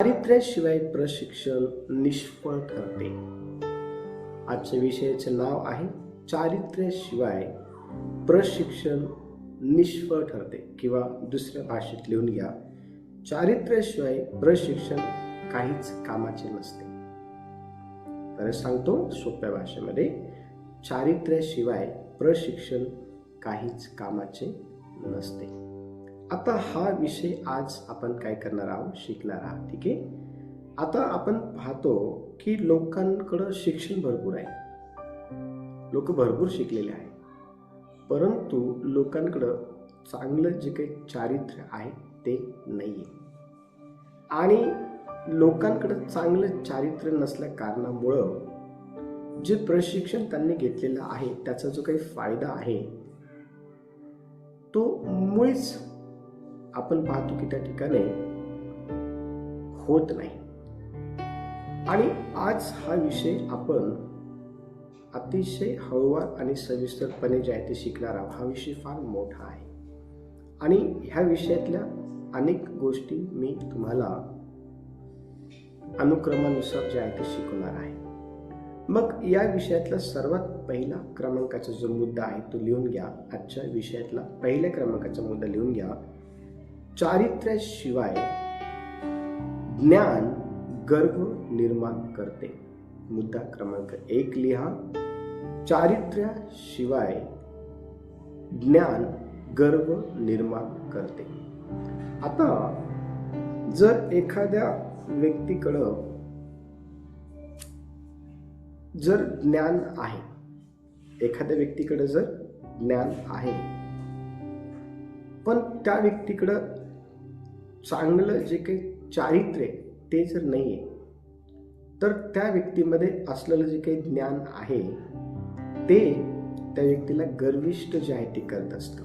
चारित्र्याशिवाय प्रशिक्षण निष्फळ ठरते. आजच्या विषयाचे नाव आहे चारित्र्याशिवाय प्रशिक्षण निष्फळ ठरते, किंवा दुसऱ्या भाषेत लिहून घ्या, चारित्र्याशिवाय प्रशिक्षण काहीच कामाचे नसते. तर सांगतो सोप्या भाषेमध्ये, चारित्र्याशिवाय प्रशिक्षण काहीच कामाचे नसते. आता हा विषय आज आपण काय करणार आहोत, शिकणार आहोत. ठीक आहे. आता आपण पाहतो की लोकांकडं शिक्षण भरपूर आहे, लोक भरपूर शिकलेले आहे, परंतु लोकांकडं चांगलं जे काही चारित्र्य आहे ते नाहीये. आणि लोकांकडं चांगलं चारित्र्य नसल्या कारणामुळं जे प्रशिक्षण त्यांनी घेतलेलं आहे त्याचा जो काही फायदा आहे तो मुळीच आपण पाहतो की त्या ठिकाणी होत नाही. आणि आज हा विषय आपण अतिशय हळूवार आणि सविस्तरपणे जे आहे ते शिकणार आहोत. हा विषय फार मोठा आहे आणि ह्या विषयातल्या अनेक गोष्टी मी तुम्हाला अनुक्रमानुसार जे आहे ते शिकवणार आहे. मग या विषयातला सर्वात पहिला क्रमांकाचा जो मुद्दा आहे तो लिहून घ्या. आजच्या विषयातला पहिल्या क्रमांकाचा मुद्दा लिहून घ्या. चारित्र्याशिवाय ज्ञान गर्व निर्माण करते. मुद्दा क्रमांक 1 लिहा. चारित्र्याशिवाय ज्ञान गर्व निर्माण करते. आता जर एखाद्या व्यक्तीकडं जर ज्ञान आहे, एखाद्या व्यक्तीकडे जर ज्ञान आहे पण त्या व्यक्तीकडं चांगलं जे काही चारित्र्य ते जर नाहीये, तर त्या व्यक्तीमध्ये असलेलं जे काही ज्ञान आहे ते त्या व्यक्तीला गर्विष्ठ जे आहे ते करत असतं.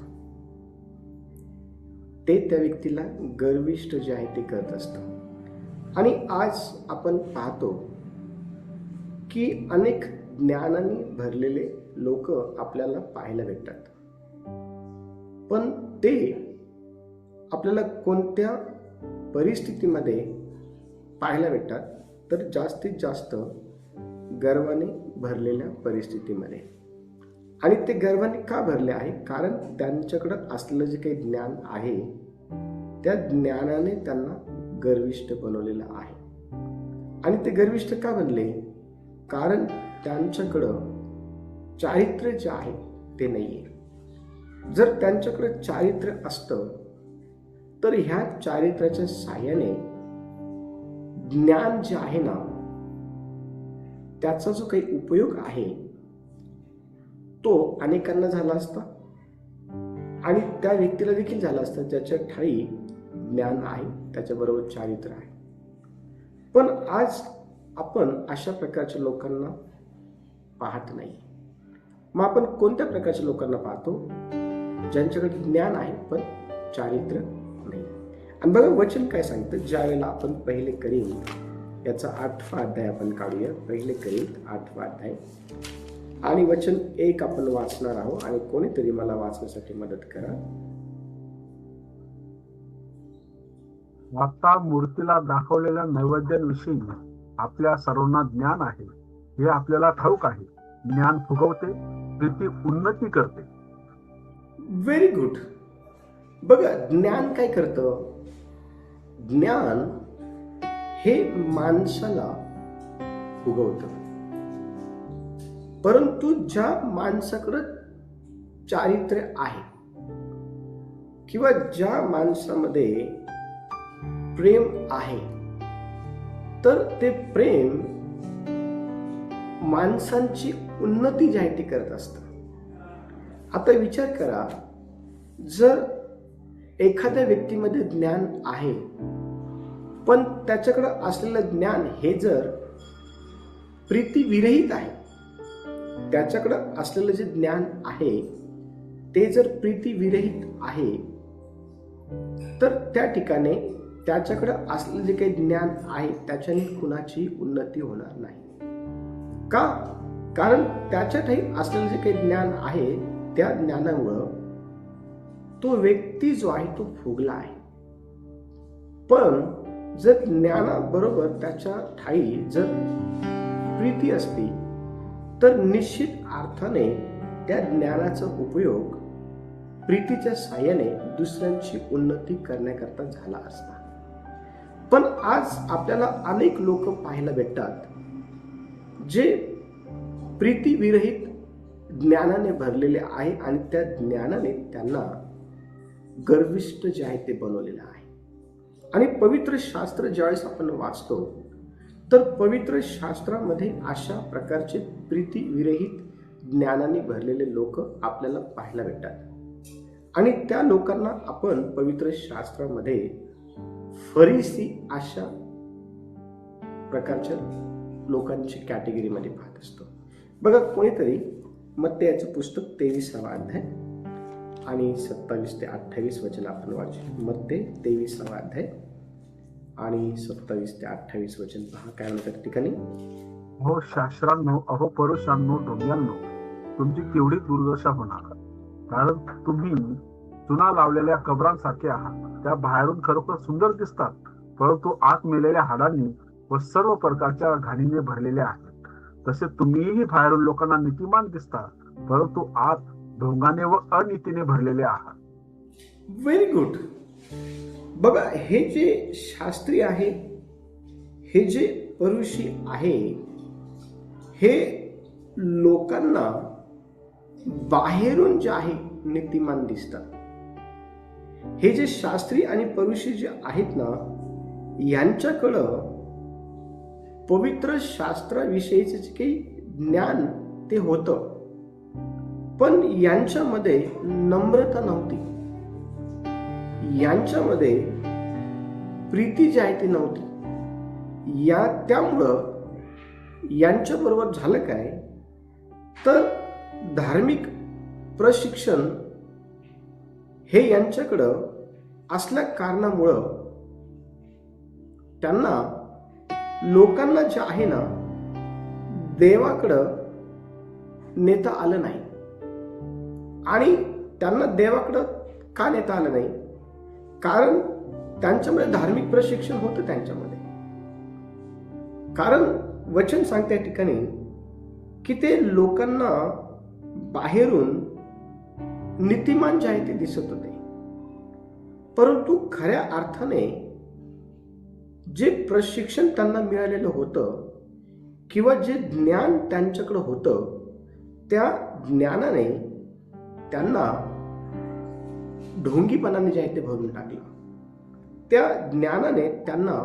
ते त्या व्यक्तीला गर्विष्ठ जे आहे ते करत असतं. आणि आज आपण पाहतो की अनेक ज्ञानाने भरलेले लोक आपल्याला पाहायला भेटतात, पण ते आपल्याला कोणत्या परिस्थितीमध्ये पाहायला भेटतात, तर जास्तीत जास्त गर्वाने भरलेल्या परिस्थितीमध्ये. आणि ते गर्वाने का भरले आहे? कारण त्यांच्याकडं असलेलं जे काही ज्ञान आहे त्या ज्ञानाने त्यांना गर्विष्ठ बनवलेलं आहे. आणि ते गर्विष्ठ का बनले? कारण त्यांच्याकडं चारित्र्य जे आहे ते नाहीये. जर त्यांच्याकडं चारित्र्य असतं तर ह्या चारित्र्याच्या साहाय्याने ज्ञान जे आहे ना त्याचा जो काही उपयोग आहे तो अनेकांना झाला असता आणि त्या व्यक्तीला देखील झाला असता ज्याच्या ठायी ज्ञान आहे, त्याच्याबरोबर चारित्र्य आहे. पण आज आपण अशा प्रकारच्या लोकांना पाहत नाही. मग आपण कोणत्या प्रकारच्या लोकांना पाहतो? ज्यांच्याकडे ज्ञान आहे पण चारित्र्य नाही. आणि बघा वचन काय सांगतं. ज्या वेळेला आपण पहिले करीन याचा 8वा अध्याय आपण काढूया. पहिले करीन 8वा अध्याय आणि वचन 1 आपण वाचणार आहोत. आणि कोणीतरी मला वाचण्यासाठी मदत करा. आता मूर्तीला दाखवलेल्या नैवेद्यांविषयी आपल्या सर्वांना ज्ञान आहे हे आपल्याला ठाऊक आहे. ज्ञान फुगवते, प्रीती उन्नती करते. Very good. बघा ज्ञान काय करतं? ज्ञान हे माणसाला फुगवतं. परंतु ज्या माणसाकडे चारित्र्य आहे किंवा ज्या माणसामध्ये प्रेम आहे तर ते प्रेम माणसांची उन्नती जी आहे ती करत असतं. आता विचार करा, जर एखाद्या व्यक्तीमध्ये ज्ञान आहे पण त्याच्याकडे असलेलं ज्ञान हे जर प्रीती विरहित आहे, त्याच्याकडे असलेलं जे ज्ञान आहे ते जर प्रीती विरहित आहे, तर त्या ठिकाणी त्याच्याकडे असलेलं जे काही ज्ञान आहे त्याच्याने कुणाची उन्नती होणार नाही. का? कारण त्याच्या ठाई असलेलं जे काही ज्ञान आहे त्या ज्ञानामुळं तो व्यक्ती जो आहे तो फुगला आहे. पण जर ज्ञानाबरोबर त्याच्या ठाई जर प्रीती असती तर निश्चित अर्थाने त्या ज्ञानाचा उपयोग प्रीतीच्या साह्याने दुसऱ्यांची उन्नती करण्याकरता झाला असता. पण आज आपल्याला अनेक लोक पाहायला भेटतात जे प्रीतीविरहित ज्ञानाने भरलेले आहे आणि त्या ज्ञानाने त्यांना गर्विष्ठ जे आहे ते बनवलेलं आहे. आणि पवित्र शास्त्र ज्यावेळेस आपण वाचतो तर पवित्र शास्त्रामध्ये अशा प्रकारचे प्रीतीविरहित ज्ञानाने भरलेले लोक आपल्याला पाहायला भेटतात आणि त्या लोकांना आपण पवित्र शास्त्रामध्ये फरीसी अशा प्रकारच्या लोकांची कॅटेगरीमध्ये पाहत असतो. बघा, कोणीतरी मत्तेयाचं पुस्तक 23वा अध्याय आणि 27 ते 28 वचन आपण वाचू. मत्ते 23वा अध्याय आणि 27 ते 28 वचन पहा काय म्हणतात ठिकाणी. हो शास्त्रांनो, अहो परुषांनो, ढोंग्यांनो, तुमची केवढी दुर्दशा होणार, कारण तुम्ही चुना लावलेल्या कबरांसारखे आहात. त्या बाहेरून खरोखर सुंदर दिसतात, परंतु आत मेलेल्या हाडांनी व सर्व प्रकारच्या घाणीने भरलेल्या आहेत. तसे तुम्हीही बाहेरून लोकांना नीतिमान दिसता, परंतु आत ढोंगाने व अनीतीने भरलेले आहात. Very good. बघा, हे जे शास्त्री आहे, हे जे परुषी आहे, हे लोकांना बाहेरून जे आहे नीतिमान दिसतात. हे जे शास्त्री आणि परुषी जे आहेत ना, यांच्याकडं पवित्र शास्त्राविषयीचे जे काही ज्ञान ते होतं, पण यांच्यामध्ये नम्रता नव्हती, यांच्यामध्ये प्रीती जी आहे ती नव्हती. त्यामुळं यांच्याबरोबर झालं काय तर धार्मिक प्रशिक्षण हे यांच्याकडं असल्या कारणामुळं त्यांना लोकांना जे आहे ना देवाकडं नेता आलं नाही. आणि त्यांना देवाकडं का नेता आलं नाही? कारण त्यांच्यामध्ये धार्मिक प्रशिक्षण होतं त्यांच्यामध्ये. कारण वचन सांगते या ठिकाणी की ते लोकांना बाहेरून नीतिमान जे आहे ते दिसत होते, परंतु खऱ्या अर्थाने जे प्रशिक्षण त्यांना मिळालेलं होतं किंवा जे ज्ञान त्यांच्याकडे होतं त्या ज्ञानाने त्यांना ढोंगीपणाने जे आहे ते भरून टाकलं. त्या ज्ञानाने त्यांना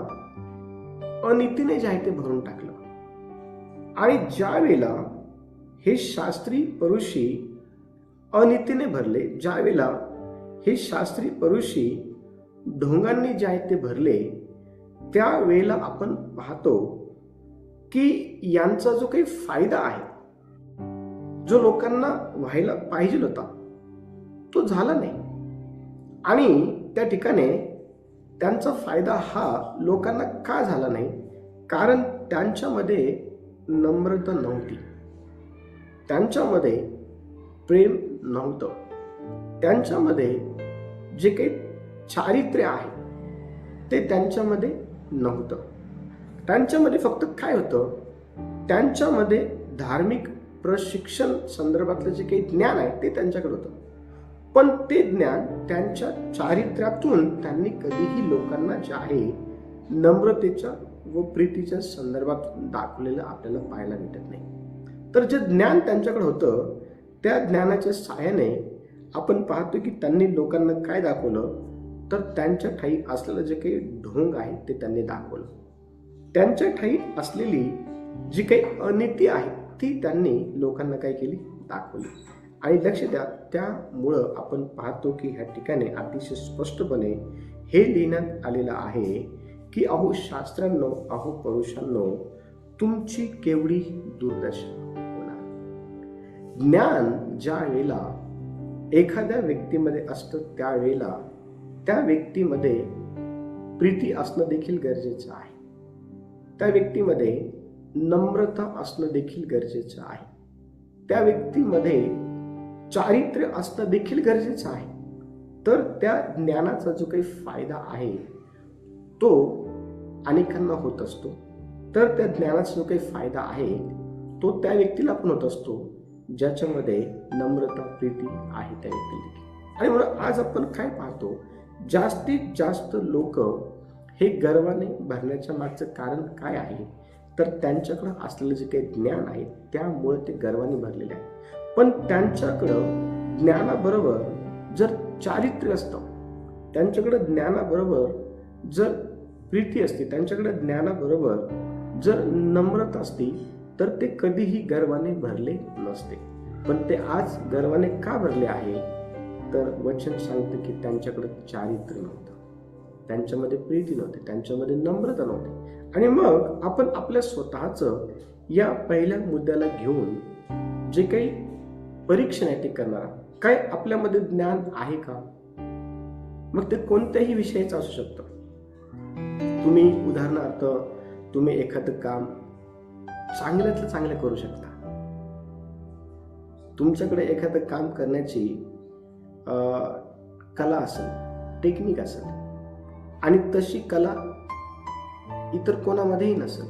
अनितीने जे आहे ते भरून टाकलं. आणि ज्या वेळेला हे शास्त्री परुषी अनितीने भरले, ज्या वेळेला हे शास्त्री परुषी ढोंगांनी जे आहे ते भरले, त्यावेळेला आपण पाहतो की यांचा जो काही फायदा आहे, जो लोकांना व्हायला पाहिजे होता, तो झाला नाही. आणि त्या ठिकाणी त्यांचा फायदा हा लोकांना का झाला नाही? कारण त्यांच्यामध्ये नम्रता नव्हती, त्यांच्यामध्ये प्रेम नव्हतं, त्यांच्यामध्ये जे काही चारित्र्य आहे ते त्यांच्यामध्ये नव्हतं. त्यांच्यामध्ये फक्त काय होतं, त्यांच्यामध्ये धार्मिक प्रशिक्षण संदर्भातलं जे काही ज्ञान आहे ते त्यांच्याकडे होतं, पण ते ज्ञान त्यांच्या चारित्र्यातून त्यांनी कधीही लोकांना जे आहे नम्रतेच्या व प्रीतीच्या संदर्भात दाखवलेलं आपल्याला पाहायला भेटत नाही. तर जे ज्ञान त्यांच्याकडे होतं त्या ज्ञानाच्या सहाय्याने आपण पाहतो की त्यांनी लोकांना काय दाखवलं तर त्यांच्या ठाई असलेलं जे काही ढोंग आहे ते त्यांनी दाखवलं. त्यांच्या ठाई असलेली जी काही अनिती आहे ती त्यांनी लोकांना काय केली, दाखवली. आणि लक्ष द्या, त्यामुळं आपण पाहतो की ह्या ठिकाणी अतिशय स्पष्टपणे हे लिहिण्यात आलेलं आहे की अहो शास्त्रांनो, अहो परुषांनो, तुमची केवढी दुर्दशा होणार. ज्ञान ज्या वेळेला एखाद्या व्यक्तीमध्ये असतं त्यावेळेला त्या व्यक्तीमध्ये प्रीती असणं देखील गरजेचं आहे, त्या व्यक्तीमध्ये नम्रता असणं देखील गरजेचं आहे, त्या व्यक्तीमध्ये चारित्र्य असणं देखील गरजेचं आहे. तर त्या ज्ञानाचा जो काही फायदा आहे तो अनेकांना होत असतो, तर त्या ज्ञानाचा जो काही फायदा आहे तो त्या व्यक्तीला पण होत असतो ज्याच्यामध्ये नम्रता, प्रीती आहे त्या व्यक्तीला. आणि म्हणून आज आपण काय पाहतो, जास्तीत जास्त लोक हे गर्वाने भरण्याच्या मागचं कारण काय आहे, तर त्यांच्याकडं असलेलं जे काही ज्ञान आहे त्यामुळे ते गर्वाने भरलेले आहे. पण त्यांच्याकडं ज्ञानाबरोबर जर चारित्र्य असतं, त्यांच्याकडे ज्ञानाबरोबर जर प्रीती असते, त्यांच्याकडे ज्ञानाबरोबर जर नम्रता असती, तर ते कधीही गर्वाने भरले नसते. पण ते आज गर्वाने का भरले आहे, तर वचन सांगतं की त्यांच्याकडे चारित्र्य नव्हतं, त्यांच्यामध्ये प्रीती नव्हती, त्यांच्यामध्ये नम्रता नव्हती. आणि मग आपण आपल्या स्वतःचं या पहिल्या मुद्द्याला घेऊन जे काही परीक्षण आहे ते करणार आहोत. काय आपल्यामध्ये ज्ञान आहे का? मग ते कोणत्याही विषयाचं असू शकतं. तुम्ही उदाहरणार्थ तुम्ही एखादं काम चांगल्यातलं चांगलं करू शकता. तुमच्याकडे एखादं काम करण्याची कला असेल, टेक्निक असेल, आणि तशी कला इतर कोणामध्येही नसेल,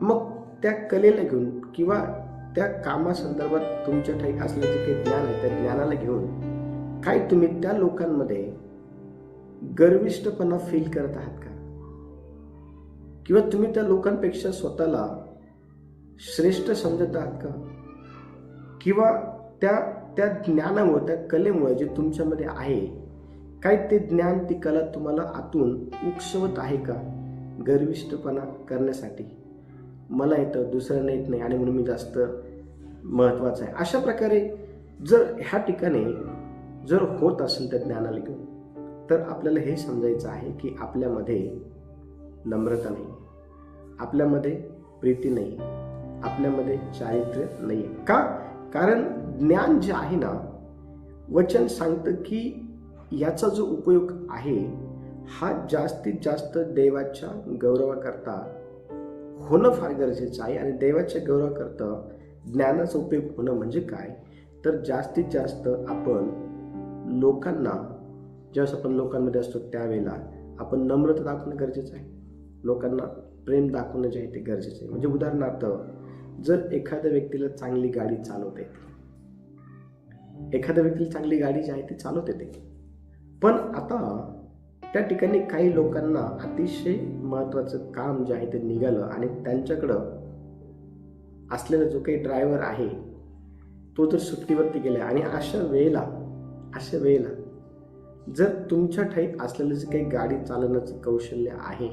मग त्या कलेला घेऊन किंवा त्या कामासंदर्भात तुमच्या ठाई असलेलं जे काही ज्ञान आहे त्या ज्ञानाला घेऊन काय तुम्ही त्या लोकांमध्ये गर्विष्ठपणा फील करत आहात का? किंवा तुम्ही त्या लोकांपेक्षा स्वतःला श्रेष्ठ समजत आहात का? किंवा त्या ज्ञानामुळे, त्या कलेमुळे जे तुमच्यामध्ये आहे, काय ते ज्ञान, ती कला तुम्हाला आतून उकसवत आहे का गर्विष्ठपणा करण्यासाठी? मला येतं, दुसऱ्यांना येत नाही आणि म्हणून मी जास्त महत्वाचं आहे, अशा प्रकारे जर ह्या ठिकाणी जर होत असेल त्या ज्ञानाला घेऊन, तर आपल्याला हे समजायचं आहे की आपल्यामध्ये नम्रता नाही, आपल्यामध्ये प्रीती नाही, आपल्यामध्ये चारित्र्य नाही. का? कारण ज्ञान जे आहे ना, वचन सांगतं की याचा जो उपयोग आहे हा जास्तीत जास्त देवाच्या गौरवाकरता होणं फार गरजेचं आहे. आणि देवाच्या गौरवाकरता ज्ञानाचा उपयोग होणं म्हणजे काय, तर जास्तीत जास्त आपण लोकांना, ज्यावेळेस आपण लोकांमध्ये असतो त्यावेळेला आपण नम्रता दाखवणं गरजेचं आहे. लोकांना प्रेम दाखवणं जे आहे ते गरजेचं आहे. म्हणजे उदाहरणार्थ, जर एखाद्या व्यक्तीला चांगली गाडी चालवता येते, एखाद्या व्यक्तीला चांगली गाडी जी आहे ती चालवता येते, पण आता त्या ठिकाणी काही लोकांना अतिशय महत्वाचं काम जे आहे ते निघालं आणि त्यांच्याकडं असलेला जो काही ड्रायव्हर आहे तो जर सुट्टीवरती गेला, आणि अशा वेळेला जर तुमच्या ठाईत असलेलं जे काही गाडी चालवण्याचं कौशल्य आहे,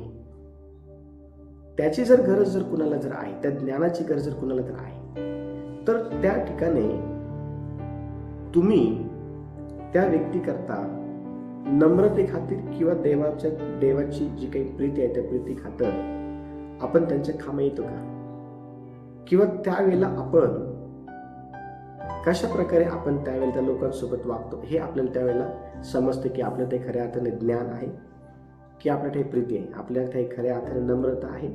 त्याची जर गरज जर कुणाला जर आहे, त्या ज्ञानाची गरज जर कुणाला जर आहे, तर त्या ठिकाणी तुम्ही त्या व्यक्तीकरता नम्रते खातीर किंवा देवाची जी काही प्रीती आहे त्या प्रीती खातर आपण त्यांच्या कामी येतो का? किंवा त्यावेळेला आपण कशा प्रकारे आपण त्यावेळेला त्या लोकांसोबत वागतो हे आपल्याला त्यावेळेला समजतं की आपल्या ते खऱ्या अर्थाने ज्ञान आहे की आपल्या ठाई प्रीती आहे, आपल्या ठाई खऱ्या अर्थाने नम्रता आहे,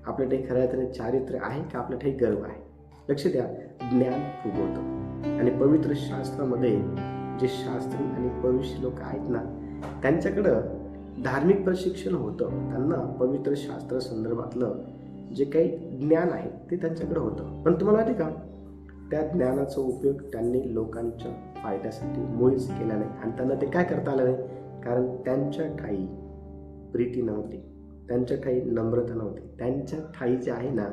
आपल्या ठाई खऱ्या अर्थाने चारित्र्य आहे की आपल्या ठाई गर्व आहे. लक्ष द्या, ज्ञान फुगवतं. आणि पवित्र शास्त्रामध्ये जे शास्त्री आणि पवित्र लोक आहेत ना, त्यांच्याकडं धार्मिक प्रशिक्षण होतं, त्यांना पवित्र शास्त्र संदर्भातलं जे काही ज्ञान आहे ते त्यांच्याकडे होतं. पण तुम्हाला माहिती का, त्या ज्ञानाचा उपयोग त्यांनी लोकांच्या फायद्यासाठी मुळीच केला नाही. आणि त्यांना ते काय करता आलं नाही, कारण त्यांच्या ठाई प्रीती नव्हती, त्यांच्या ठाई नम्रता नव्हती, त्यांच्या ठाई जे आहे ना,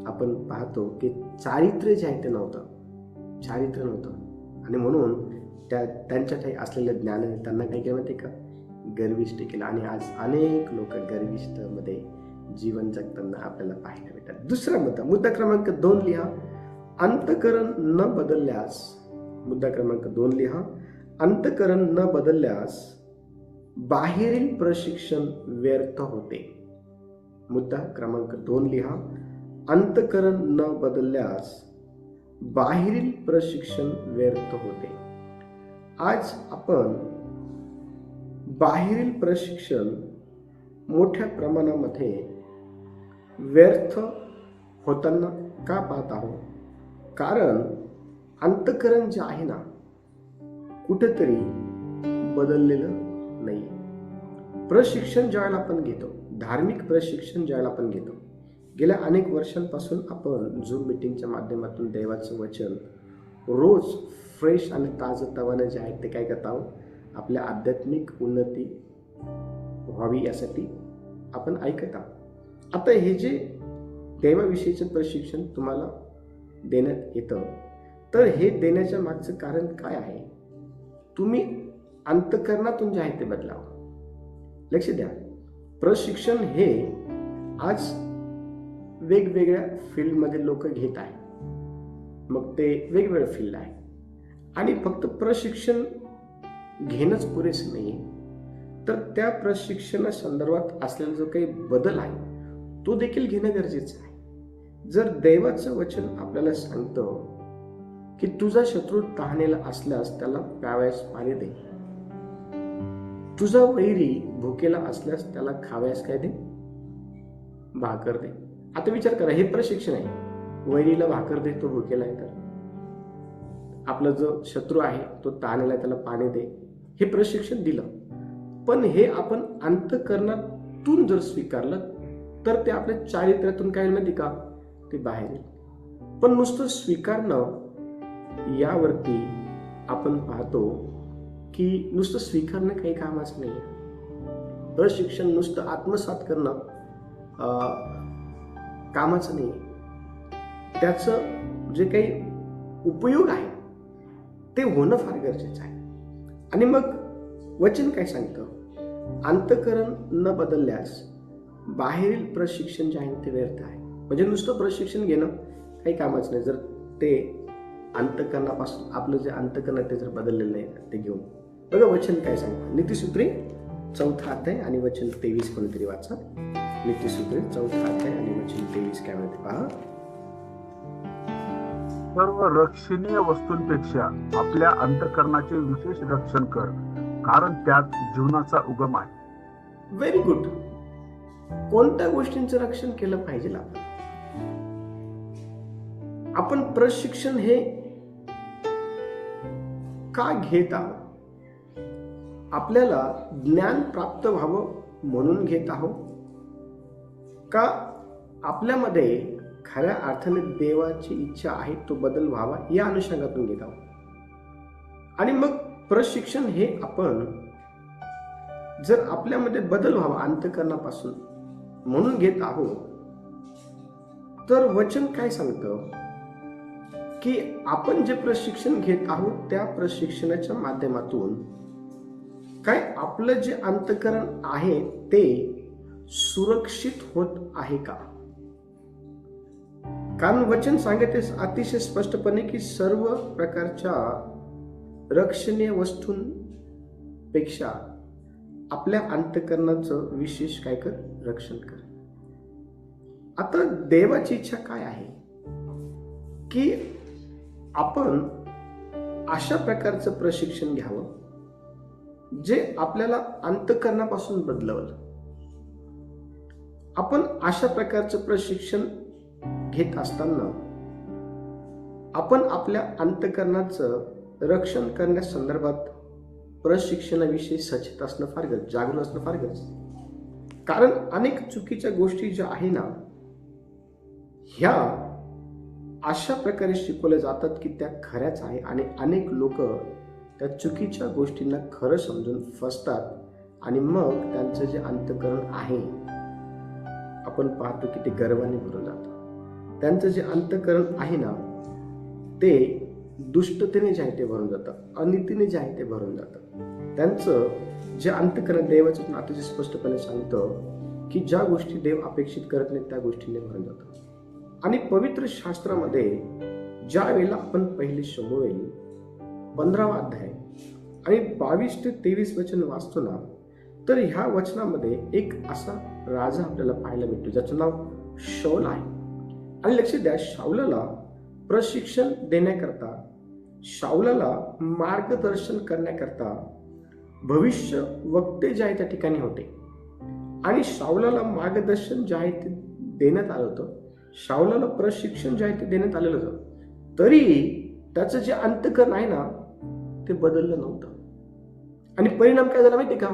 आपण पाहतो की चारित्र्य जे आहे ते नव्हतं, चारित्र्य नव्हतं. आणि म्हणून त्यांच्या ठाई असलेल्या ज्ञानाने त्यांना काय केलं माहिती का, गर्विष्ठ केलं. आणि आज अनेक लोक गर्विष्ठमध्ये जीवन जगताना आपल्याला पाहायला भेटतात. दुसरा मुद्दा क्रमांक 2 लिहा, अंतःकरण न बदलल्यास. मुद्दा क्रमांक 2 लिहा, अंतःकरण न बदलल्यास बाहेरील प्रशिक्षण व्यर्थ होते. मुद्दा क्रमांक 2 लिहा, अंतःकरण न बदलल्यास बाहेरील प्रशिक्षण व्यर्थ होते. आज आपण बाहेरील प्रशिक्षण मोठ्या प्रमाणामध्ये व्यर्थ होताना का पाहत आहोत? कारण अंतःकरण जे आहे ना, कुठेतरी बदललेलं नाही. प्रशिक्षण ज्यावेळेला आपण घेतो, धार्मिक प्रशिक्षण ज्याला आपण घेतो, गेल्या अनेक वर्षांपासून आपण झूम मीटिंगच्या माध्यमातून देवाचं वचन रोज फ्रेश आणि ताजंतवानं जे आहे ते काय करत आहोत, आपल्या आध्यात्मिक उन्नती व्हावी यासाठी आपण ऐकत आहोत. आता हे जे देवाविषयीचं प्रशिक्षण तुम्हाला देण्यात येतं, तर हे देण्याच्या मागचं कारण काय आहे? तुम्ही अंतःकरणातून जे आहे ते बदलावं. लक्ष द्या, प्रशिक्षण हे आज वेगवेगळ्या फील्डमध्ये लोक घेत आहेत. मग ते वेगवेगळ्या फील्ड आहे आणि फक्त प्रशिक्षण घेणंच पुरेसं नाही, तर त्या प्रशिक्षणासंदर्भात असलेला जो काही बदल आहे तो देखील घेणं गरजेचं आहे. जर देवाचं वचन आपल्याला सांगतं की तुझा शत्रू तहानेला असल्यास त्याला प्यावयास पाणी दे, तुझा वैरी भुकेला असल्यास त्याला खावयास काय दे, भाकर दे. आता विचार करा, हे प्रशिक्षण आहे. वैरीला भाकर दे, तो भुकेला आहे, तर आपला जो शत्रू आहे तो तहानेला त्याला पाणी दे, हे प्रशिक्षण दिलं. पण हे आपण अंतःकरणातून जर स्वीकारलं तर ते आपल्या चारित्र्यातून काय माहिती का, ते बाहेर येईल. पण नुसतं स्वीकारणं यावरती आपण पाहतो की नुसतं स्वीकारणं काही कामाचं नाही. प्रशिक्षण नुसतं आत्मसात करणं कामाचं नाही. त्याचं जे काही उपयोग आहे ते होणं फार गरजेचं आहे. आणि मग वचन काय सांगतं, अंतःकरण न बदलल्यास बाहेरील प्रशिक्षण जे आहे ते व्यर्थ आहे. म्हणजे नुसतं प्रशिक्षण घेणं काही कामाचं नाही जर ते अंतःकरणापासून आपलं जे अंतःकरण ते जर बदललेलं आहे ते घेऊन. बघा वचन काय सांगतं, नीतिसूत्रे 4 अध्याय आणि वचन 23 कोणीतरी वाचा. नीतिसूत्रे 4 अध्याय आणि वचन 23 काय म्हणते पहा. सर्व रक्षणीय वस्तूंपेक्षा आपल्या अंतःकरणाचे विशेष रक्षण कर, कारण त्यात जीवनाचा उगम आहे. Very good. कोणत्या गोष्टींचं रक्षण केलं पाहिजे आपण प्रशिक्षण हे का घेत आहोत? आपल्याला ज्ञान प्राप्त व्हावं म्हणून घेत आहोत का आपल्यामध्ये खऱ्या अर्थाने देवाची इच्छा आहे तो बदल व्हावा या अनुषंगातून घेत आहोत? आणि मग प्रशिक्षण हे आपण जर आपल्यामध्ये बदल व्हावा अंतःकरणापासून म्हणून घेत आहोत, तर वचन काय सांगतं की आपण जे प्रशिक्षण घेत आहोत त्या प्रशिक्षणाच्या माध्यमातून काय आपलं जे अंतःकरण आहे ते सुरक्षित होत आहे का? कारण वचन सांगते अतिशय स्पष्टपणे की सर्व प्रकारच्या रक्षणीय वस्तूंपेक्षा आपल्या अंतःकरणाचं विशेष काय कर, रक्षण कर. आता देवाची इच्छा काय आहे की आपण अशा प्रकारचं प्रशिक्षण घ्यावं जे आपल्याला अंतःकरणापासून बदलवलं. आपण अशा प्रकारचं प्रशिक्षण घेत असताना आपण आपल्या अंतःकरणाचं रक्षण करण्यासंदर्भात प्रशिक्षणाविषयी सचेत असणं फार गरजेचं, जागरूक असणं फार गरजेचं. कारण अनेक चुकीच्या गोष्टी ज्या आहे ना, ह्या अशा प्रकारे शिकवल्या जातात की त्या खऱ्याच आहे आणि अनेक लोक त्या चुकीच्या गोष्टींना खरं समजून फसतात आणि मग त्यांचं जे अंतःकरण आहे आपण पाहतो की ते गर्वाने भरून जातं. त्यांचं जे अंतःकरण आहे ना ते दुष्टतेने जे आहे ते भरून जातं, अनितीने जे आहे ते भरून जातं. त्यांचं जे अंतःकरण देवाचं अतिशय स्पष्टपणे सांगतं की ज्या गोष्टी देव अपेक्षित करत नाही त्या गोष्टींनी भरून जातं. आणि पवित्र शास्त्रामध्ये ज्या वेळेला आपण पहिले शमूएल 15 अध्याय आणि 22 ते 23 वचन वाचतो ना, तर ह्या वचनामध्ये एक असा राजा आपल्याला पाहायला भेटतो ज्याचं नाव शाऊल आहे. आणि लक्ष द्या, शाऊलाला प्रशिक्षण देण्याकरता, शाऊलाला मार्गदर्शन करण्याकरता भविष्य वक्ते जे आहे त्या ठिकाणी होते आणि शाऊलाला मार्गदर्शन जे आहे ते देण्यात आलं होतं, शाऊलाला प्रशिक्षण जे आहे ते देण्यात आलेलं होतं, तरी त्याचं जे अंतःकरण आहे ना ते बदललं नव्हतं. आणि परिणाम काय झाला माहिती का,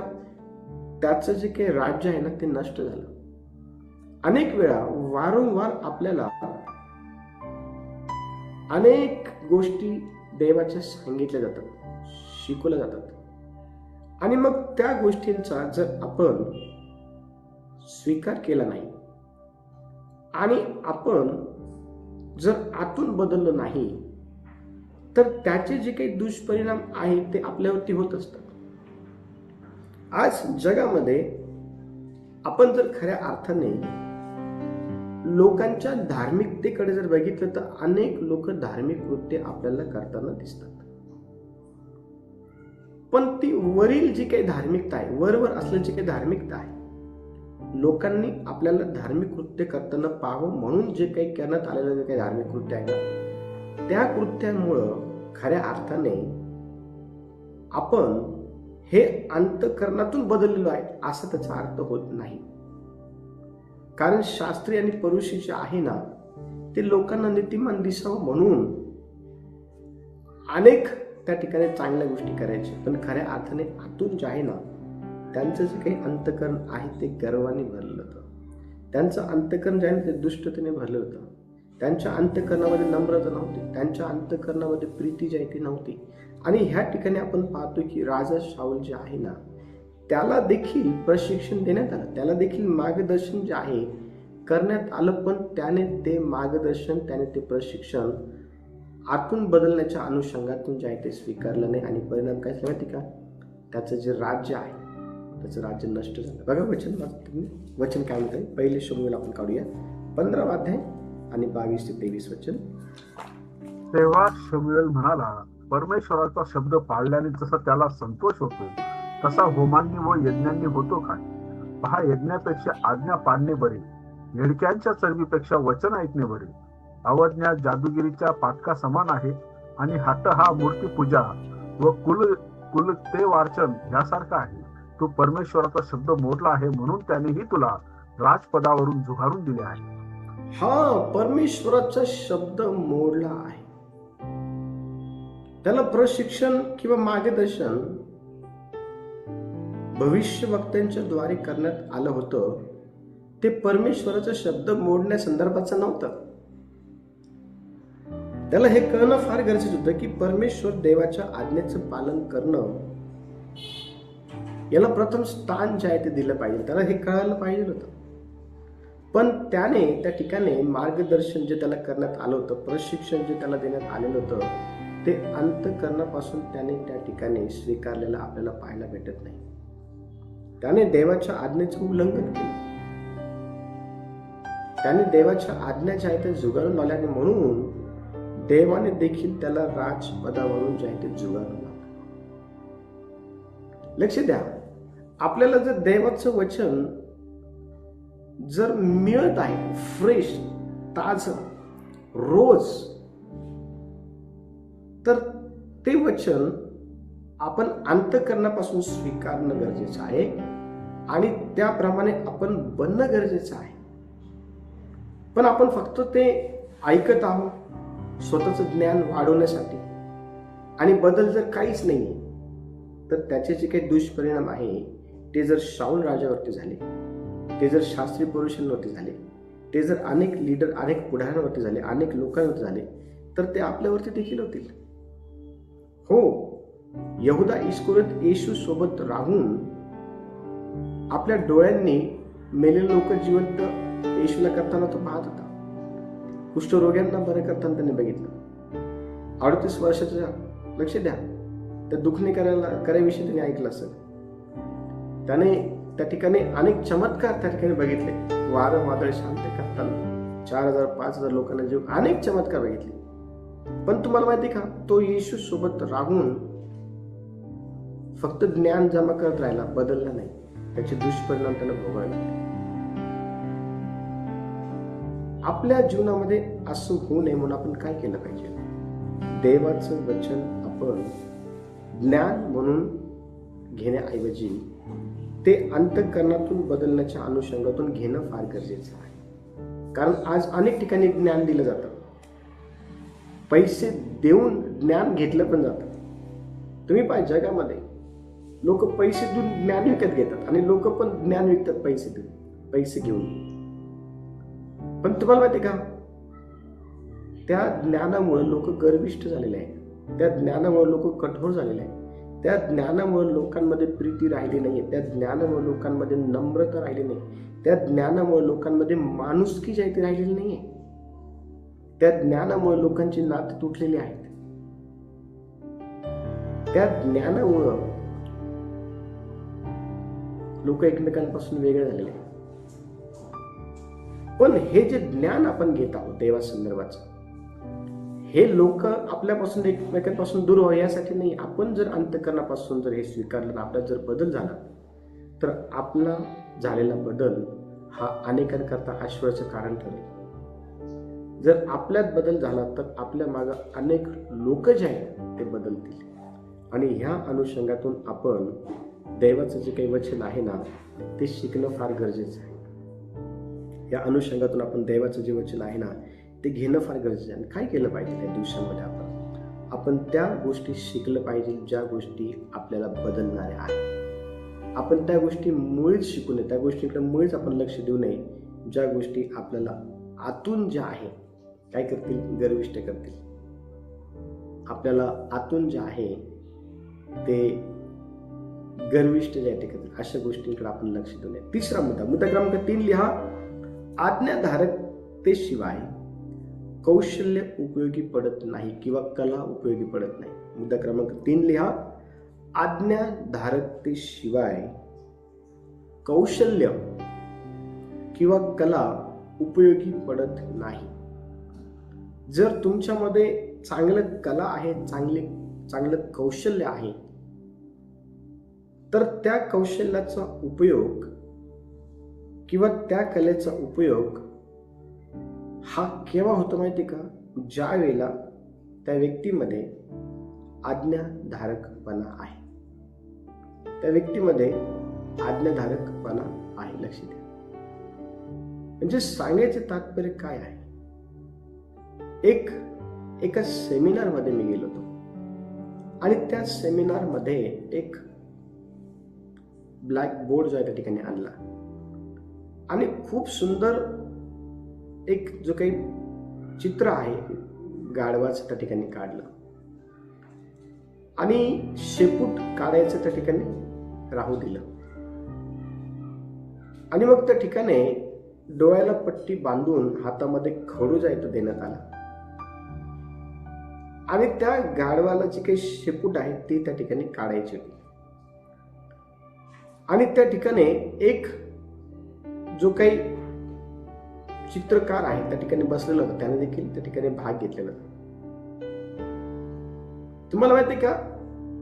त्याचं जे काही राज्य आहे ना ते नष्ट झालं. अनेक वेळा वारंवार आपल्याला अनेक गोष्टी देवाच्या सांगितल्या जातात, शिकवल्या जातात, आणि मग त्या गोष्टींचा जर आपण स्वीकार केला नाही आणि आपण जर आतून बदललं नाही तर त्याचे जे काही दुष्परिणाम आहेत ते आपल्यावरती होत असतात. आज जगामध्ये आपण जर खऱ्या अर्थाने लोकांच्या धार्मिकतेकडे जर बघितलं तर अनेक लोक धार्मिक कृत्य आपल्याला करताना दिसतात. पण ती वरील जी काही धार्मिकता आहे, वरवर असलेली जी काही धार्मिकता आहे, लोकांनी आपल्याला धार्मिक कृत्य करताना पाहावं म्हणून जे काही करण्यात आलेलं जे काही धार्मिक कृत्य आहे ना, त्या कृत्यामुळं खऱ्या अर्थाने आपण हे अंतःकरणातून बदललेलो आहे असा त्याचा अर्थ होत नाही. कारण शास्त्रीय आणि परुषी जे आहे ना, ते लोकांना नीतिमान दिसावं म्हणून अनेक त्या ठिकाणी चांगल्या गोष्टी करायच्या, पण खऱ्या अर्थाने आतून जे आहे ना, त्यांचं जे काही अंतःकरण आहे ते गर्वाने भरलं होतं. त्यांचं अंतःकरण जे आहे ते दुष्टतेने भरलं होतं. त्यांच्या अंतःकरणामध्ये नम्रता नव्हती, त्यांच्या अंतःकरणामध्ये प्रीती जी आहे ती नव्हती. आणि ह्या ठिकाणी आपण पाहतो की राजा शाऊल जे आहे ना, त्याला देखील प्रशिक्षण देण्यात आलं, त्याला देखील मार्गदर्शन जे आहे करण्यात आलं, पण त्याने ते मार्गदर्शन, त्याने ते प्रशिक्षण आतून बदलण्याच्या अनुषंगातून जे आहे ते स्वीकारलं नाही. आणि परिणाम काय झाला माहिती का? त्याचं जे राज्य आहे त्याचं राज्य नष्ट झालं. बघा वचन काय म्हणत आहे, पहिले शमूएल आपण काढूया 15वा अध्याय आणि 22 ते 23 वचन. तेव्हा शमूएल म्हणाला, परमेश्वराचा शब्द पाळल्याने जसा त्याला संतोष होतो तसा होमांनी व यज्ञांनी होतो काय? पहा, यज्ञापेक्षा आज्ञा पाळणे बरे, येडक्यांच्या चरबीपेक्षा वचन ऐकणे बरे. अवज्ञा जादूगिरीच्या पातका समान आहे आणि हट्ट हा मूर्तीपूजा व कुलते वाचन यासारखा आहे. तू परमेश्वराचा शब्द मोडला आहे म्हणून त्यानेही तुला राजपदावरून झुगारून दिले आहे. हा, परमेश्वराचा शब्द मोडला आहे. त्याला प्रशिक्षण किंवा मार्गदर्शन भविष्यवक्त्यांच्या द्वारे करण्यात आलं होतं. ते परमेश्वराचा शब्द मोडण्या संदर्भाचं नव्हतं. त्याला हे कळणं फार गरजेचं होतं की परमेश्वर देवाच्या आज्ञेचं पालन करणं याला प्रथम स्थान जे आहे ते दिलं पाहिजे. त्याला हे कळायला पाहिजे होतं. पण त्याने त्या ठिकाणी मार्गदर्शन जे त्याला करण्यात आलं होतं, प्रशिक्षण जे त्याला देण्यात आलेलं होतं, ते अंतःकरणापासून त्याने त्या ठिकाणी स्वीकारलेलं आपल्याला पाहायला भेटत नाही. त्याने देवाच्या आज्ञेचं उल्लंघन केलं. त्याने देवाच्या आज्ञा ज्या आहेत ते झुगारून लावल्याने म्हणून देवाने देखील त्याला राजपदावरून जे आहे ते झुगारून लावलं. लक्ष द्या, आपल्याला जर देवाचं वचन जर मिळत आहे फ्रेश, ताज, रोज, तर ते वचन आपण अंतःकरणापासून स्वीकारणं गरजेचं आहे आणि त्याप्रमाणे आपण बनणं गरजेचं आहे. पण आपण फक्त ते ऐकत आहोत स्वतःचं ज्ञान वाढवण्यासाठी आणि बदल जर काहीच नाहीये, तर त्याचे जे काही दुष्परिणाम आहे ते जर शाऊल राजावरती झाले, ते जर शास्त्री पुरुषांवरती झाले, ते जर अनेक लीडर, अनेक पुढाऱ्यांवरती झाले, अनेक लोकांवरती झाले, तर ते आपल्यावरती देखील होतील. हो, यहुदा इस्करियोत येशू सोबत राहून आपल्या डोळ्यांनी मेलेले लोक जिवंत येशूला करताना तो पाहत होता. कुष्ठरोग्यांना बरं करताना त्याने बघितलं. 38 वर्षाच्या, लक्ष द्या, त्या दुखणे कराविषयी त्याने ऐकलं असेल. त्याने त्या ठिकाणी अनेक चमत्कार त्या ठिकाणी बघितले. वारं वादळ शांत करताना 4000-5000 लोकांना जीव, अनेक चमत्कार बघितले. पण तुम्हाला माहिती का, तो येशू सोबत राहून फक्त ज्ञान जमा करत राहिला, बदलला नाही. त्याचे दुष्परिणाम त्याला भोगावे लागले. आपल्या जीवनामध्ये असं होऊ नये म्हणून आपण काय केलं पाहिजे? देवाचं वचन आपण ज्ञान म्हणून घेण्याऐवजी ते अंतःकरणातून बदलण्याच्या अनुषंगातून घेणं फार गरजेचं आहे. कारण आज अनेक ठिकाणी ज्ञान दिलं जातं, पैसे देऊन ज्ञान घेतलं पण जातं. तुम्ही पाहिजे, जगामध्ये लोक पैसे देऊन ज्ञान विकत घेतात आणि लोक पण ज्ञान विकतात पैसे देऊन, पैसे घेऊन. पण तुम्हाला माहिती का, त्या ज्ञानामुळे लोक गर्विष्ठ झालेले आहेत, त्या ज्ञानामुळे लोक कठोर झालेले आहेत, त्या ज्ञानामुळे लोकांमध्ये प्रीती राहिली नाहीये, त्या ज्ञानामुळे लोकांमध्ये नम्रता राहिली नाही, त्या ज्ञानामुळे लोकांमध्ये माणुसकी जी आहे ती राहिलेली नाहीये, त्या ज्ञानामुळे लोकांची नाती तुटलेली आहेत, त्या ज्ञानामुळं लोक एकमेकांपासून वेगळे झालेले आहेत. पण हे जे ज्ञान आपण घेत आहोत देवा संदर्भाचं, हे लोक आपल्यापासून एकमेकांपासून दूर व्हावं यासाठी नाही. आपण जर अंतःकरणापासून जर हे स्वीकारलं, आपल्यात जर बदल झाला, तर आपला झालेला बदल हा अनेकांकरता आश्चर्याचं कारण ठरेल. जर आपल्यात बदल झाला तर आपल्या मागे अनेक लोक जे आहेत ते बदलतील. आणि ह्या अनुषंगातून आपण दैवाचं जे काही वचन आहे ना, ते शिकणं फार गरजेचं आहे. या अनुषंगातून आपण दैवाचं जे वचन आहे ना, ते घेणं फार गरजेचं आहे. काय केलं पाहिजे त्या दिवसामध्ये आपण त्या गोष्टी शिकलं पाहिजे ज्या गोष्टी आपल्याला बदलणाऱ्या आहेत. आपण त्या गोष्टी मुळीच शिकू नये, त्या गोष्टीकडे मुळीच आपण लक्ष देऊ नये ज्या गोष्टी आपल्याला आतून ज्या आहे काय करतील, गर्विष्ठ करतील. आपल्याला आतून जे आहे ते गर्विष्ठ जे आहे करतील, अशा गोष्टींकडे आपण लक्ष देऊ नये. तिसरा मुद्दा क्रमांक 3 लिहा. आज्ञाधारकतेशिवाय कौशल्य उपयोगी पडत नाही किंवा कला उपयोगी पडत नाही. मुद्दा क्रमांक 3 लिहा. आज्ञाधारकतेशिवाय कौशल्य किंवा कला उपयोगी पडत नाही. जर तुमच्यामध्ये चांगलं कला आहे, चांगलं कौशल्य आहे, तर त्या कौशल्याचा उपयोग किंवा त्या कलेचा उपयोग हा केव्हा होतो माहिती का, ज्या वेळेला त्या व्यक्तीमध्ये आज्ञाधारकपणा आहे, त्या व्यक्तीमध्ये आज्ञाधारकपणा आहे. लक्ष द्या. म्हणजे सांगायचे तात्पर्य काय आहे, एका सेमिनार मध्ये मी गेलो होतो आणि त्या सेमिनार मध्ये एक ब्लॅक बोर्ड जो आहे त्या ठिकाणी आणला आणि खूप सुंदर एक जो काही चित्र आहे गाढवाचं त्या ठिकाणी काढलं आणि शेपूट काढायचं त्या ठिकाणी राहू दिलं आणि मग त्या ठिकाणी डोळ्याला पट्टी बांधून हातामध्ये खडू जायचं देण्यात आला आणि त्या गाढवाला जी काही शेपूट आहे ती त्या ठिकाणी काढायची होती. आणि त्या ठिकाणी एक जो काही चित्रकार आहे त्या ठिकाणी बसलेला होता, त्याने देखील त्या ठिकाणी भाग घेतलेला होता. तुम्हाला माहिती का,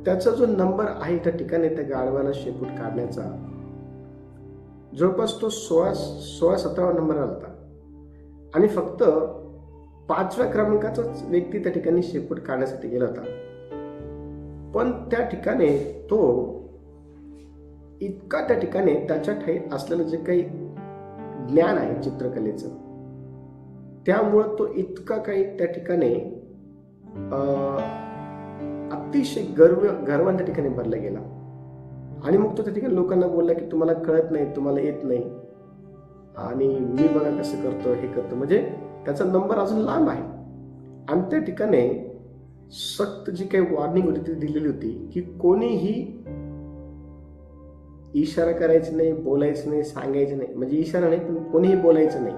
त्याचा जो नंबर आहे त्या ठिकाणी त्या गाढवाला शेपूट काढण्याचा जवळपास तो 16-17 नंबर आला होता आणि फक्त 5व्या क्रमांकाचाच व्यक्ती त्या ठिकाणी शेपूट काढण्यासाठी गेला होता. पण त्या ठिकाणी तो इतका त्या ठिकाणी त्याच्या ठाई असलेलं जे काही ज्ञान आहे चित्रकलेचं, त्यामुळं तो इतका काही त्या ठिकाणी अतिशय गर्वान त्या ठिकाणी भरला गेला आणि मग तो त्या ठिकाणी लोकांना बोलला की तुम्हाला कळत नाही, तुम्हाला येत नाही आणि मी बघा कसं करतो, हे करतो. म्हणजे त्याचा नंबर अजून लांब आहे आणि त्या ठिकाणी सक्त जी काही वॉर्निंग होती ती दिलेली होती की कोणीही इशारा करायचं नाही, बोलायचं नाही, सांगायचं नाही. म्हणजे इशारा नाही पण कोणीही बोलायचं नाही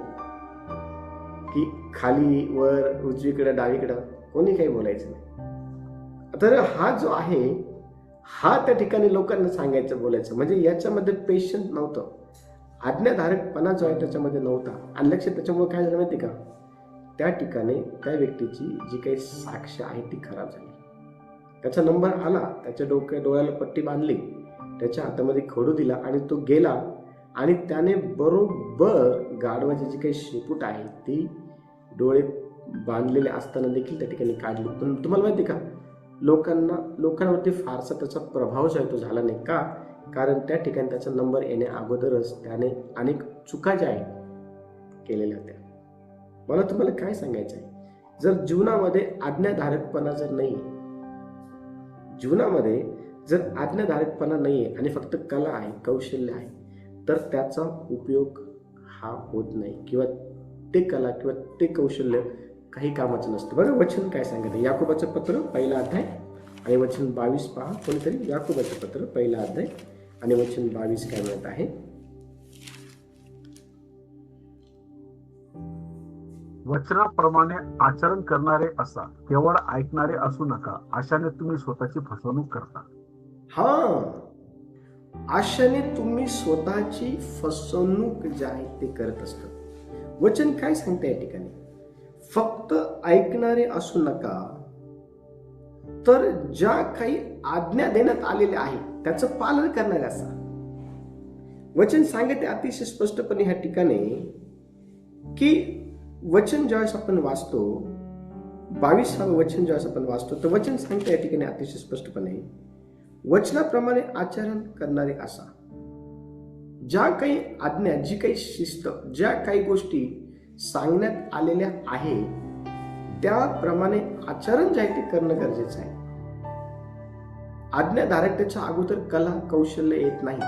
की खाली वर उजवीकडे डावीकडे कोणी काही बोलायचं नाही. तर हा जो आहे हा त्या ठिकाणी लोकांना सांगायचं, बोलायचं. म्हणजे याच्यामध्ये पेशन्स नव्हतं, आज्ञाधारकपणा जो आहे त्याच्यामध्ये नव्हता. आणि लक्ष त्याच्यामुळे काय झालं माहिती का, त्या ठिकाणी त्या व्यक्तीची जी काही साक्ष आहे ती खराब झाली. त्याचा नंबर आला, त्याच्या डोळ्याला पट्टी बांधली, त्याच्या हातामध्ये खडू दिला आणि तो गेला आणि त्याने बरोबर गाढवाची जी काही शेपूट आहे ती डोळे बांधलेले असताना देखील त्या ठिकाणी काढली. पण तुम्हाला माहिती का, लोकांवरती फारसा त्याचा प्रभाव जो आहे तो झाला नाही. का? कारण त्या ठिकाणी त्याचा नंबर येण्या अगोदरच त्याने अनेक चुका ज्या आहेत केलेल्या होत्या. मला तुम्हाला काय सांगायचं आहे, जर जीवनामध्ये आज्ञाधारकपणा जर नाही, जीवनामध्ये जर आज्ञाधारकपणा नाही आहे आणि फक्त कला आहे, कौशल्य आहे, तर त्याचा उपयोग हा होत नाही किंवा ते कला किंवा ते कौशल्य काही कामाचं नसतं. बघा वचन काय सांगत, याकोबाचं पत्र पहिला अध्याय आणि वचन 22 पहा. कोणीतरी याकोबाचं पत्र पहिला अध्याय आणि वचन 22 काय म्हणत आहे. वचनाप्रमाणे आचरण करणारे असा, केवळ ऐकणारे असू नका. अशाने तुम्ही स्वतःची फसवणूक करता. आशाने तुम्ही स्वतःची फसवणूक जे आहे ते करत असतात. वचन काय सांगते या ठिकाणी, फक्त ऐकणारे असू नका, तर ज्या काही आज्ञा देण्यात आलेल्या आहे त्याचं पालन करणारे असा. वचन सांगते अतिशय स्पष्टपणे ह्या ठिकाणी की वचन ज्यावेळेस आपण वाचतो, 22 वचन ज्यावेळेस आपण वाचतो, तर वचन सांगते या ठिकाणी अतिशय स्पष्टपणे, वचनाप्रमाणे आचरण करणारे असा. ज्या काही आज्ञा, जी काही शिस्त, ज्या काही गोष्टी सांगण्यात आलेल्या आहे त्याप्रमाणे आचरण जे आहे ते करणं गरजेचं आहे. आज्ञाधारकतेच्या अगोदर कला कौशल्य येत नाही.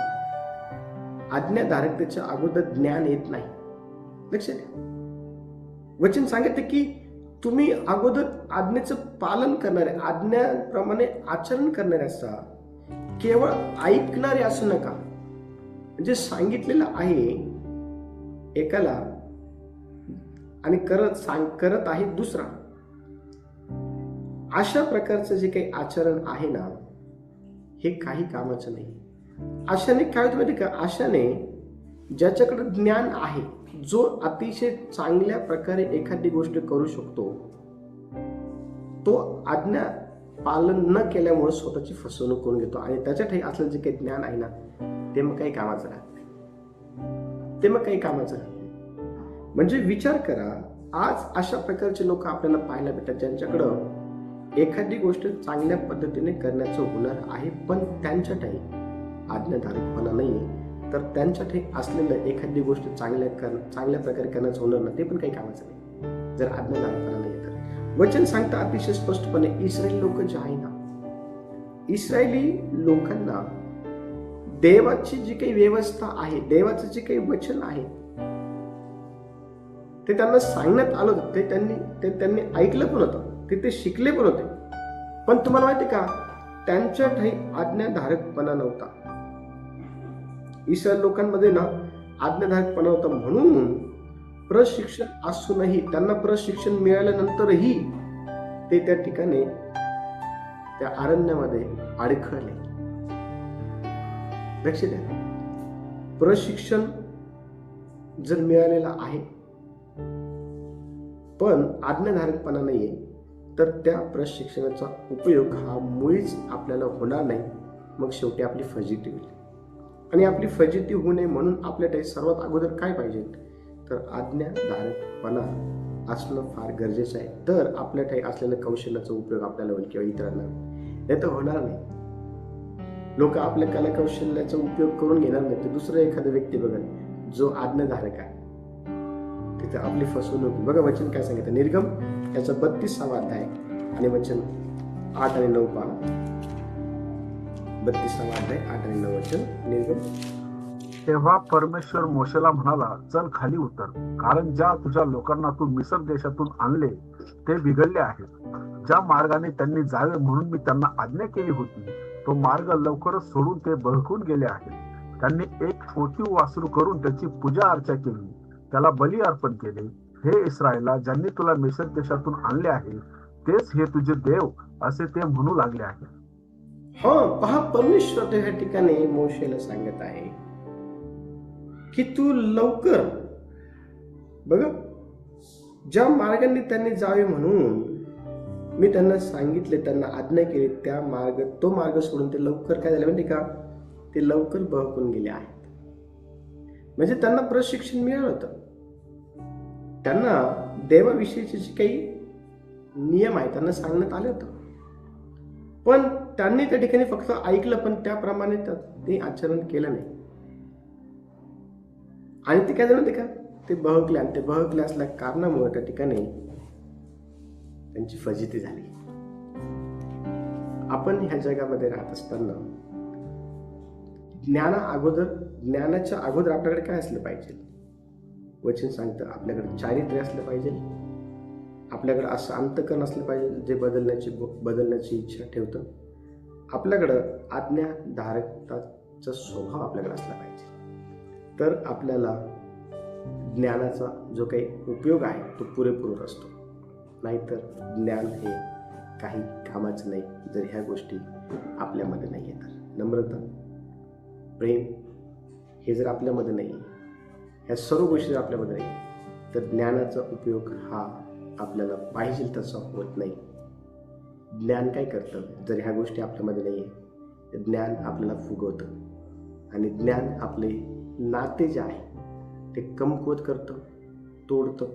आज्ञाधारकतेच्या अगोदर ज्ञान येत नाही. लक्षात घ्या, वचन सांगते की तुम्ही अगोदर आज्ञेचं पालन करणारे, आज्ञाप्रमाणे आचरण करणारे असा, केवळ ऐकणारे असू नका. म्हणजे सांगितलेलं आहे एकाला आणि करत आहे दुसरा. अशा प्रकारचं जे काही आचरण आहे ना, हे काही कामाचं नाही. आशाने काय होतं माहिती का, आशाने ज्याच्याकडे ज्ञान आहे, जो अतिशय चांगल्या प्रकारे एखादी गोष्ट करू शकतो, तो आज्ञा पालन न केल्यामुळे स्वतःची फसवणूक करून घेतो आणि त्याच्या ठाई असलेलं जे काही ज्ञान आहे ना, ते मग काही कामाचं राहत नाही. ते मग काही कामाचं राहत नाही. म्हणजे विचार करा, आज अशा प्रकारचे लोक आपल्याला पाहायला भेटतात ज्यांच्याकडं एखादी गोष्ट चांगल्या पद्धतीने करण्याचं हुनर आहे, पण त्यांच्या ठाई आज्ञाधारकपणा नाहीये, तर त्यांच्या ठाई असलेलं एखादी गोष्ट चांगल्या प्रकारे करण्याचं हुनर ना, ते पण काही कामाचं नाही जर आज्ञाधारकपणा नाही. तर वचन सांगता अतिशय स्पष्टपणे, इस्रायली लोक जे आहे ना, इस्रायली लोकांना देवाची जी काही व्यवस्था आहे, देवाचं जे काही वचन आहे ते त्यांना सांगण्यात आलं होतं, ते त्यांनी ऐकलं पण होतं, ते शिकले पण होते. पण तुम्हाला माहिती का, त्यांच्या ठाई आज्ञाधारकपणा नव्हता. इस्रायल लोकांमध्ये ना आज्ञाधारकपणा होता, म्हणून प्रशिक्षण असूनही, त्यांना प्रशिक्षण मिळाल्यानंतरही ते त्या ठिकाणी त्या अरण्यामध्ये अडखळले. लक्ष द्या, प्रशिक्षण जर मिळालेलं आहे पण आज्ञाधारकपणा नाहीये, तर त्या प्रशिक्षणाचा उपयोग हा मुळीच आपल्याला होणार नाही. मग शेवटी आपली फजिती होईल. आणि आपली फजिती होऊ नये म्हणून आपल्याकडे सर्वात अगोदर काय पाहिजे, तर आज्ञाधारकपणा असणं फार गरजेचं आहे. तर आपल्याकडे असलेल्या कौशल्याचा उपयोग आपल्याला होईल किंवा इतरांना, नाही तर होणार नाही. लोक आपल्या कला कौशल्याचा उपयोग करून घेणार नाही, तर दुसरा एखादा व्यक्ती बघेल जो आज्ञाधारक आहे, तिथे आपली फसवणूक. बघा वचन काय सांगितलं, निर्गम याचा 32 अध्याय आणि वचन 8 आणि 9 पहा. 32 अध्याय 8 आणि 9 वचन, निर्गम. तेव्हा परमेश्वर मोशेला म्हणाला, चल खाली उतर, कारण ज्या तुझ्या लोकांना तू मिस्र देशातून आणले ते बिघडले आहेत. ज्या मार्गाने त्यांनी जावे म्हणून मी त्यांना आज्ञा केली होती, तो मार्ग लवकरच सोडून ते बळकून गेले आहेत. त्यांनी एक पोतीव वासरू करून त्याची पूजा अर्चा केली, त्याला बली अर्पण केले. हे इस्रायला, ज्यांनी तुला मिस्र देशातून आणले आहे, तेच हे तुझे देव असे ते म्हणू लागले आहे. पहा, परमेश्वर त्या ठिकाणी मोशेला सांगत आहे की तू लवकर, बघा, ज्या मार्गाने त्यांनी जावे म्हणून मी त्यांना सांगितले, त्यांना आज्ञा केली, तो मार्ग सोडून ते लवकर काय झाले माहिती का, ते लवकर बहकून गेले आहेत. म्हणजे त्यांना प्रशिक्षण मिळालं होतं, त्यांना देवाविषयीचे जे काही नियम आहेत त्यांना सांगण्यात आले होतं, पण त्यांनी त्या ठिकाणी फक्त ऐकलं, पण त्याप्रमाणे ते आचरण केलं नाही. आणि ते काय झालं ते का, ते बहकले, आणि ते बहकले असल्या कारणामुळे त्या ठिकाणी त्यांची फजिती झाली. आपण ह्या जगामध्ये राहत असताना ज्ञानाच्या अगोदर आपल्याकडे काय असलं पाहिजे, वचन सांगतं आपल्याकडे चारित्र्य असलं पाहिजे, आपल्याकडं असं अंतकरण असलं पाहिजे जे बदलण्याची इच्छा ठेवतं, आपल्याकडं आज्ञाधारकताचा स्वभाव आपल्याकडे असला पाहिजे. तर आपल्याला ज्ञानाचा जो काही उपयोग आहे तो पुरेपूर असतो. नाहीतर ज्ञान हे काही कामाचं नाही जर ह्या गोष्टी आपल्यामध्ये नाही आहे. तर नम्रता, प्रेम हे जर आपल्यामध्ये नाही आहे, ह्या सर्व गोष्टी जर आपल्यामध्ये नाही आहे, तर ज्ञानाचा उपयोग हा आपल्याला पाहिजे तसा होत नाही. ज्ञान काय करतं, जर ह्या गोष्टी आपल्यामध्ये नाही आहे तर ज्ञान आपल्याला फुगवतं आणि ज्ञान आपले नाते जे आहे ते कमकुवत करतं, तोडतं.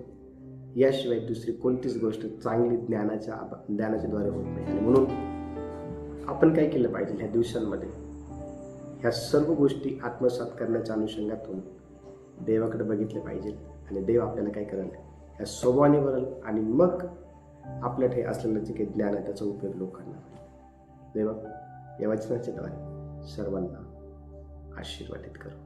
याशिवाय दुसरी कोणतीच गोष्ट चांगली ज्ञानाच्या द्वारे होत नाही. आणि म्हणून आपण काय केलं पाहिजे ह्या दिवसांमध्ये, ह्या सर्व गोष्टी आत्मसात करण्याच्या अनुषंगातून देवाकडे बघितले पाहिजे आणि देव आपल्याला काय करेल, ह्या स्वभावाने भरेल आणि मग आपल्या ठे असलेलं जे काही ज्ञान आहे त्याचा उपयोग लोकांना होईल. देवा या वचनाच्या द्वारे सर्वांना आशीर्वादित करू.